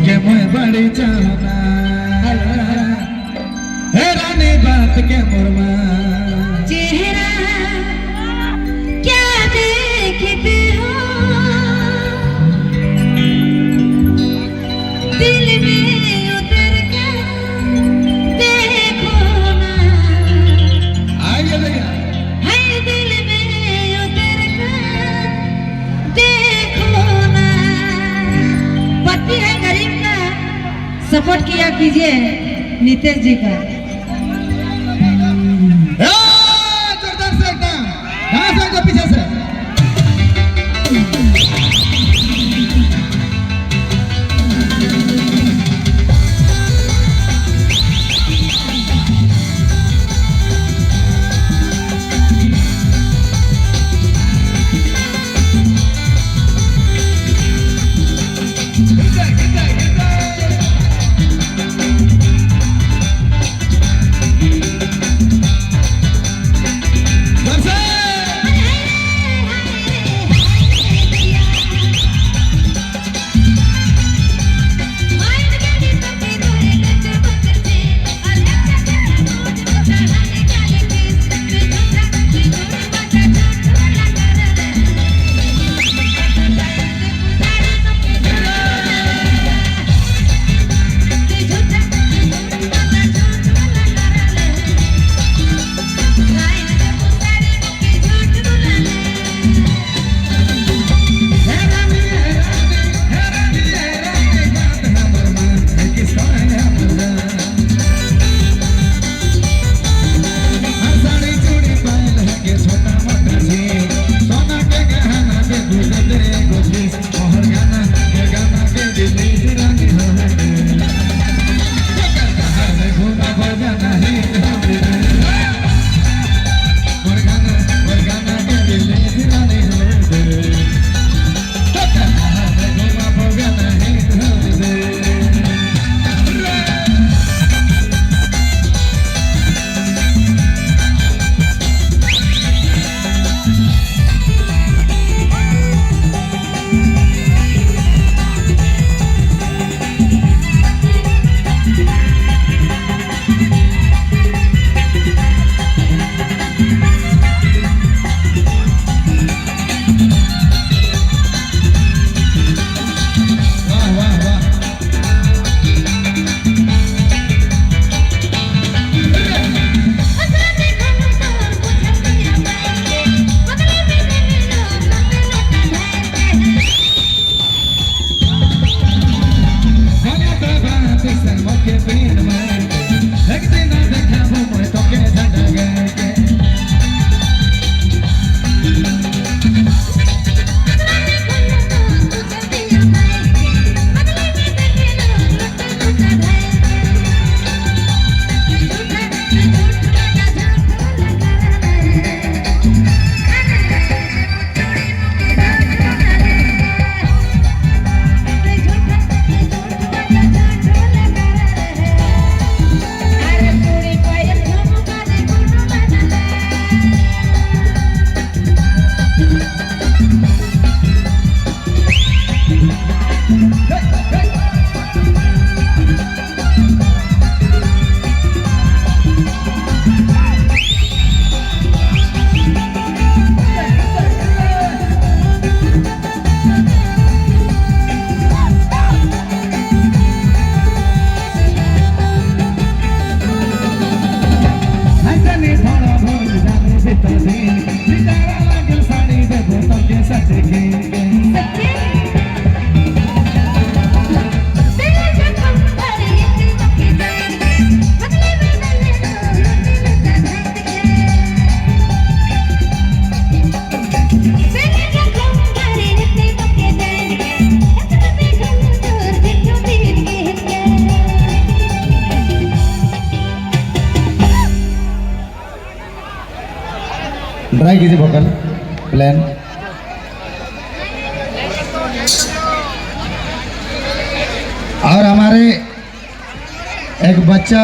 के मैं बड़ी चाहना हे रानी बात के मुरमा चेहरा क्या देखते हो दिल में उतर कर देखो ना आइए भैया है दिल में उतर कर देखो ना पति है गरीब का सपोर्ट किया कीजिए नितेश जी का जोरदार से एकदम कहां से पीछे से ट्राई कीजिए वोकल प्लान। और हमारे एक बच्चा